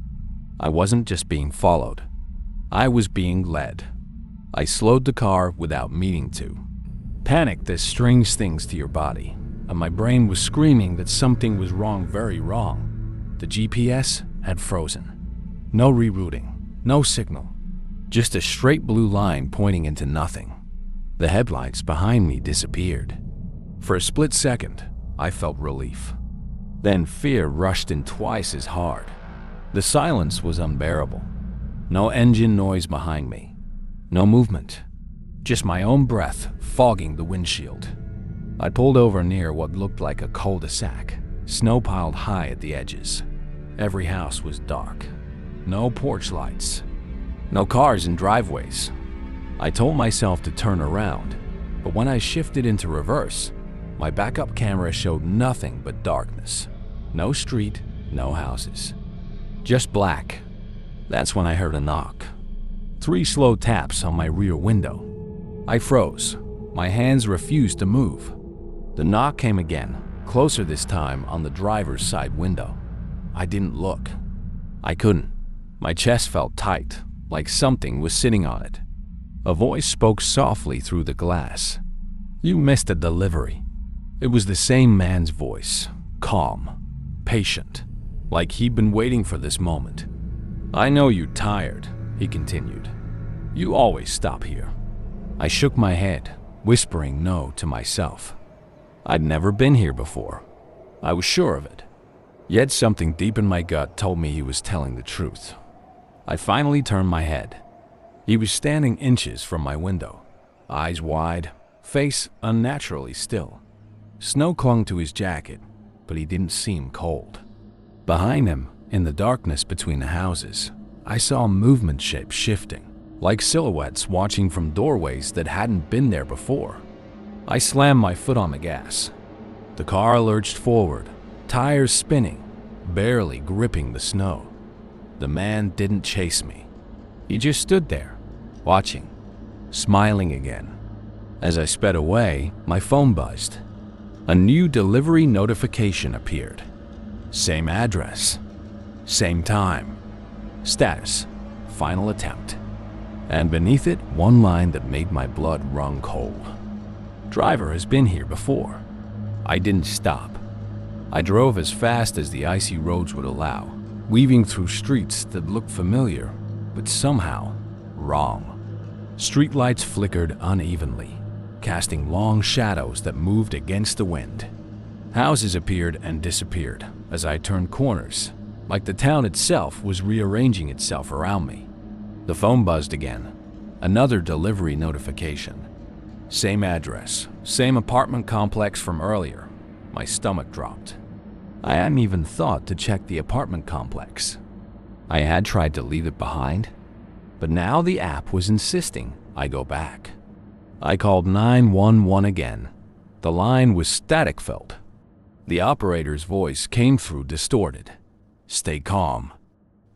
I wasn't just being followed. I was being led. I slowed the car without meaning to. Panic does strange things to your body, and my brain was screaming that something was wrong, very wrong. The GPS had frozen. No rerouting, no signal. Just a straight blue line pointing into nothing. The headlights behind me disappeared. For a split second, I felt relief. Then fear rushed in twice as hard. The silence was unbearable. No engine noise behind me. No movement. Just my own breath fogging the windshield. I pulled over near what looked like a cul-de-sac, snow piled high at the edges. Every house was dark. No porch lights. No cars in driveways. I told myself to turn around, but when I shifted into reverse, my backup camera showed nothing but darkness. No street, no houses. Just black. That's when I heard a knock. 3 slow taps on my rear window. I froze. My hands refused to move. The knock came again, closer this time on the driver's side window. I didn't look. I couldn't. My chest felt tight, like something was sitting on it. A voice spoke softly through the glass. "You missed a delivery." It was the same man's voice, calm, patient, like he'd been waiting for this moment. "I know you're tired," he continued. "You always stop here." I shook my head, whispering no to myself. I'd never been here before. I was sure of it. Yet something deep in my gut told me he was telling the truth. I finally turned my head. He was standing inches from my window, eyes wide, face unnaturally still. Snow clung to his jacket, but he didn't seem cold. Behind him, in the darkness between the houses, I saw movement shapes shifting, like silhouettes watching from doorways that hadn't been there before. I slammed my foot on the gas. The car lurched forward, tires spinning, barely gripping the snow. The man didn't chase me. He just stood there, watching, smiling again. As I sped away, my phone buzzed. A new delivery notification appeared. Same address, same time. Status, final attempt. And beneath it, one line that made my blood run cold. Driver has been here before. I didn't stop. I drove as fast as the icy roads would allow, weaving through streets that looked familiar, but somehow wrong. Streetlights flickered unevenly, casting long shadows that moved against the wind. Houses appeared and disappeared as I turned corners, like the town itself was rearranging itself around me. The phone buzzed again. Another delivery notification. Same address, same apartment complex from earlier. My stomach dropped. I hadn't even thought to check the apartment complex. I had tried to leave it behind, but now the app was insisting I go back. I called 911 again. The line was static-filled. The operator's voice came through distorted. "Stay calm.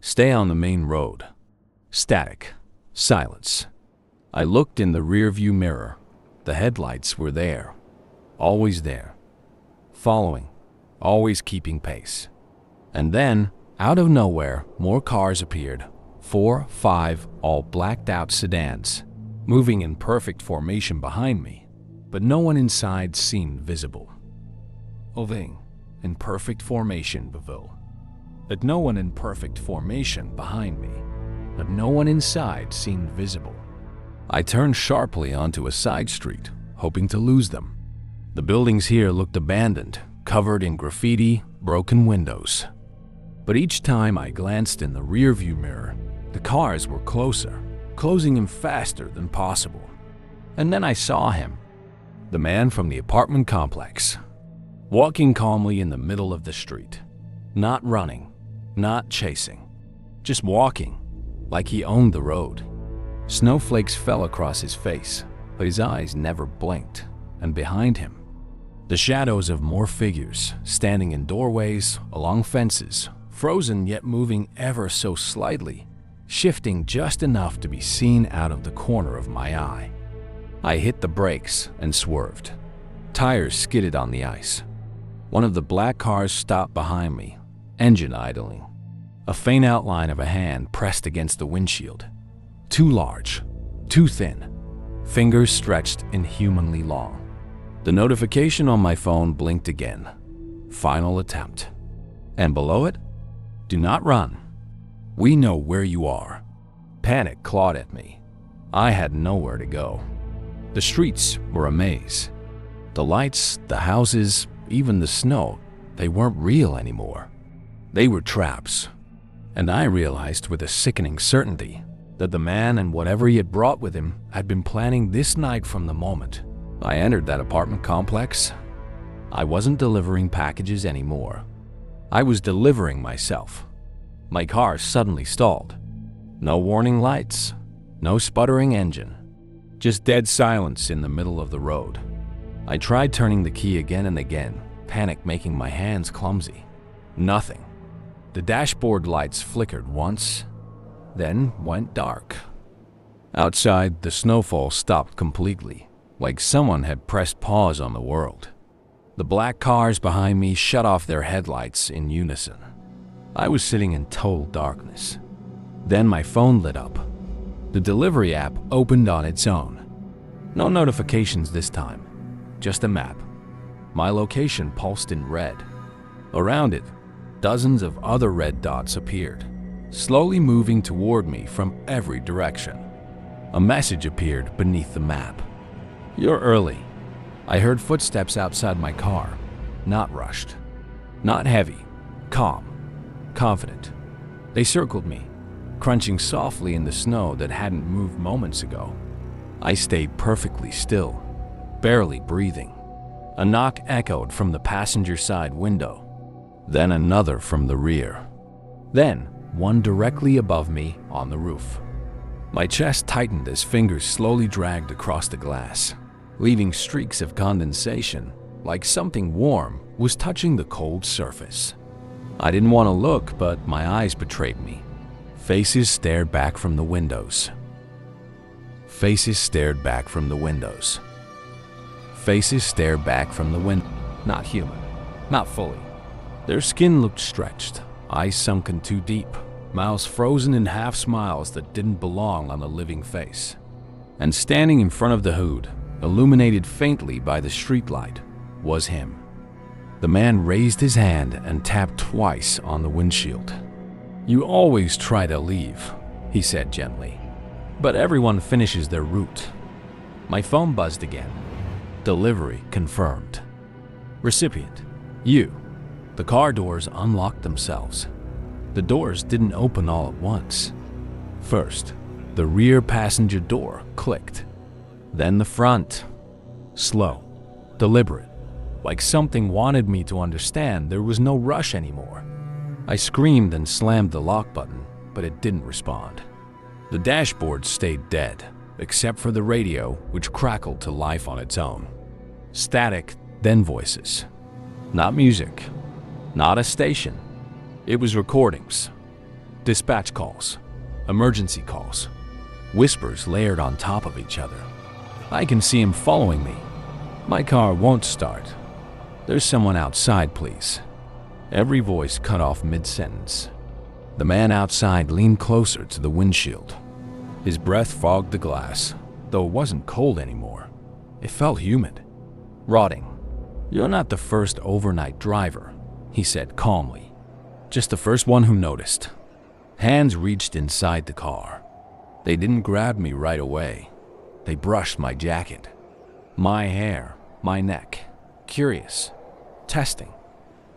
Stay on the main road." Static. Silence. I looked in the rearview mirror. The headlights were there. Always there. Following. Always keeping pace. And then, out of nowhere, more cars appeared. 4, 5, all blacked out sedans, moving in perfect formation behind me, but no one inside seemed visible. "Oving, in perfect formation, Beville. But no one in perfect formation behind me, but no one inside seemed visible. I turned sharply onto a side street, hoping to lose them. The buildings here looked abandoned, covered in graffiti, broken windows. But each time I glanced in the rearview mirror, the cars were closer, closing in faster than possible. And then I saw him, the man from the apartment complex, walking calmly in the middle of the street, not running, not chasing, just walking, like he owned the road. Snowflakes fell across his face, but his eyes never blinked, and behind him, the shadows of more figures standing in doorways, along fences, frozen yet moving ever so slightly, shifting just enough to be seen out of the corner of my eye. I hit the brakes and swerved. Tires skidded on the ice. One of the black cars stopped behind me, engine idling. A faint outline of a hand pressed against the windshield. Too large, too thin, fingers stretched inhumanly long. The notification on my phone blinked again. Final attempt. And below it, do not run. We know where you are. Panic clawed at me. I had nowhere to go. The streets were a maze. The lights, the houses, even the snow, they weren't real anymore. They were traps. And I realized with a sickening certainty that the man and whatever he had brought with him had been planning this night from the moment I entered that apartment complex. I wasn't delivering packages anymore. I was delivering myself. My car suddenly stalled. No warning lights, no sputtering engine, just dead silence in the middle of the road. I tried turning the key again and again, panic making my hands clumsy. Nothing. The dashboard lights flickered once, then went dark. Outside, the snowfall stopped completely, like someone had pressed pause on the world. The black cars behind me shut off their headlights in unison. I was sitting in total darkness. Then my phone lit up. The delivery app opened on its own. No notifications this time, just a map. My location pulsed in red. Around it, dozens of other red dots appeared, slowly moving toward me from every direction. A message appeared beneath the map. You're early. I heard footsteps outside my car, not rushed, not heavy, calm, confident. They circled me, crunching softly in the snow that hadn't moved moments ago. I stayed perfectly still, barely breathing. A knock echoed from the passenger side window, then another from the rear, then one directly above me on the roof. My chest tightened as fingers slowly dragged across the glass, leaving streaks of condensation, like something warm was touching the cold surface. I didn't want to look, but my eyes betrayed me. Faces stared back from the windows. Faces stared back from the windows. Faces stared back from the window. Not human. Not fully. Their skin looked stretched, eyes sunken too deep, mouths frozen in half smiles that didn't belong on a living face. And standing in front of the hood, illuminated faintly by the streetlight, was him. The man raised his hand and tapped twice on the windshield. You always try to leave, he said gently, but everyone finishes their route. My phone buzzed again. Delivery confirmed. Recipient, you. The car doors unlocked themselves. The doors didn't open all at once. First, the rear passenger door clicked. Then the front. Slow, deliberate, like something wanted me to understand there was no rush anymore. I screamed and slammed the lock button, but it didn't respond. The dashboard stayed dead, except for the radio, which crackled to life on its own. Static, then voices. Not music, not a station. It was recordings, dispatch calls, emergency calls, whispers layered on top of each other. I can see him following me. My car won't start. There's someone outside, please. Every voice cut off mid-sentence. The man outside leaned closer to the windshield. His breath fogged the glass, though it wasn't cold anymore. It felt humid, rotting. You're not the first overnight driver, he said calmly. Just the first one who noticed. Hands reached inside the car. They didn't grab me right away. They brushed my jacket, my hair, my neck, curious, testing,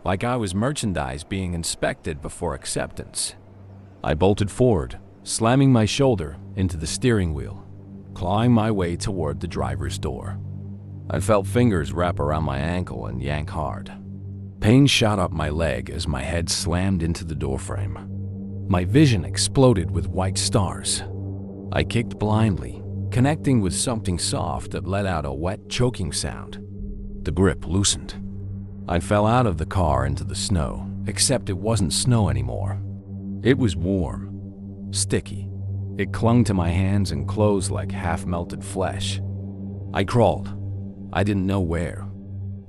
like I was merchandise being inspected before acceptance. I bolted forward, slamming my shoulder into the steering wheel, clawing my way toward the driver's door. I felt fingers wrap around my ankle and yank hard. Pain shot up my leg as my head slammed into the doorframe. My vision exploded with white stars. I kicked blindly, connecting with something soft that let out a wet, choking sound. The grip loosened. I fell out of the car into the snow, except it wasn't snow anymore. It was warm, sticky. It clung to my hands and clothes like half-melted flesh. I crawled. I didn't know where.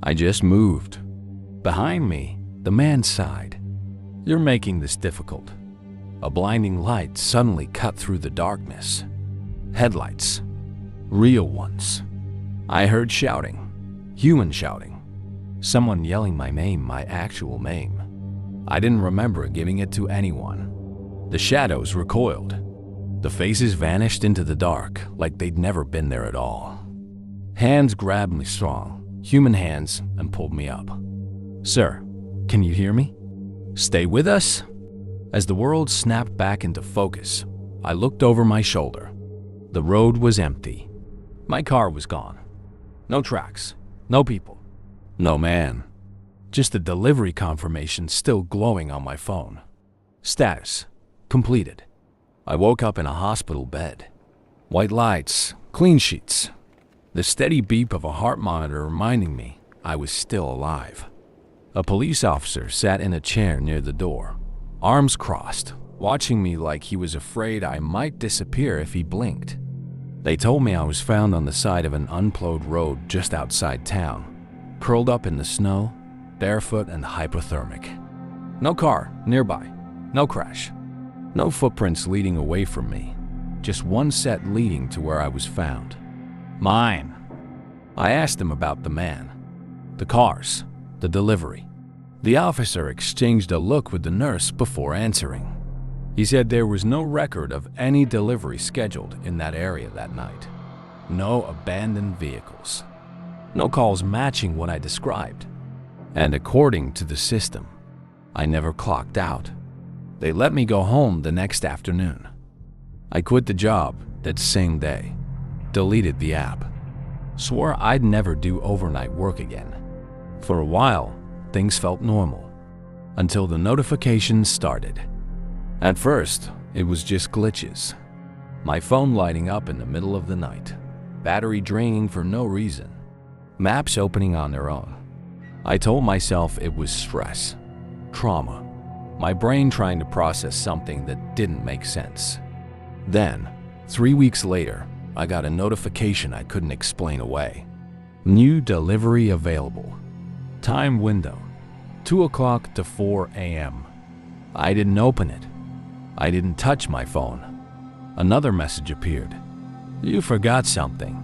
I just moved. Behind me, the man sighed. "You're making this difficult." A blinding light suddenly cut through the darkness. Headlights. Real ones. I heard shouting. Human shouting. Someone yelling my name, my actual name. I didn't remember giving it to anyone. The shadows recoiled. The faces vanished into the dark like they'd never been there at all. Hands grabbed me strong, human hands, and pulled me up. "Sir, can you hear me? Stay with us?" As the world snapped back into focus, I looked over my shoulder. The road was empty. My car was gone. No tracks, no people, no man. Just the delivery confirmation still glowing on my phone. Status: completed. I woke up in a hospital bed. White lights, clean sheets. The steady beep of a heart monitor reminding me I was still alive. A police officer sat in a chair near the door, arms crossed, watching me like he was afraid I might disappear if he blinked. They told me I was found on the side of an unplowed road just outside town, curled up in the snow, barefoot and hypothermic. No car nearby, no crash, no footprints leading away from me, just one set leading to where I was found. Mine. I asked him about the man, the cars, the delivery. The officer exchanged a look with the nurse before answering. He said there was no record of any delivery scheduled in that area that night. No abandoned vehicles. No calls matching what I described. And according to the system, I never clocked out. They let me go home the next afternoon. I quit the job that same day, deleted the app, swore I'd never do overnight work again. For a while, things felt normal, until the notifications started. At first, it was just glitches. My phone lighting up in the middle of the night, battery draining for no reason, maps opening on their own. I told myself it was stress, trauma, my brain trying to process something that didn't make sense. Then, 3 weeks later, I got a notification I couldn't explain away. New delivery available. Time window, 2 o'clock to 4 a.m. I didn't open it. I didn't touch my phone. Another message appeared. You forgot something.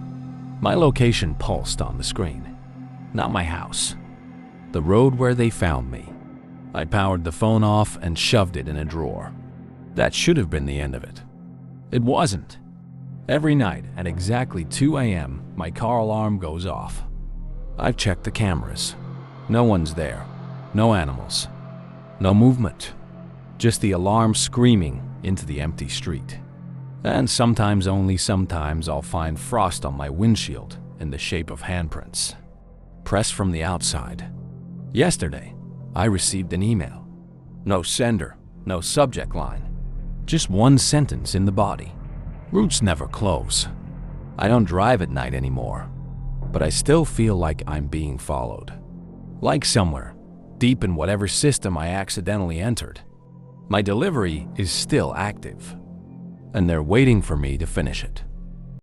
My location pulsed on the screen. Not my house. The road where they found me. I powered the phone off and shoved it in a drawer. That should have been the end of it. It wasn't. Every night at exactly 2 a.m., my car alarm goes off. I've checked the cameras. No one's there. No animals. No movement. Just the alarm screaming into the empty street. And sometimes, only sometimes, I'll find frost on my windshield in the shape of handprints, pressed from the outside. Yesterday, I received an email. No sender, no subject line. Just one sentence in the body. Routes never close. I don't drive at night anymore, but I still feel like I'm being followed. Like somewhere, deep in whatever system I accidentally entered. My delivery is still active, and they're waiting for me to finish it.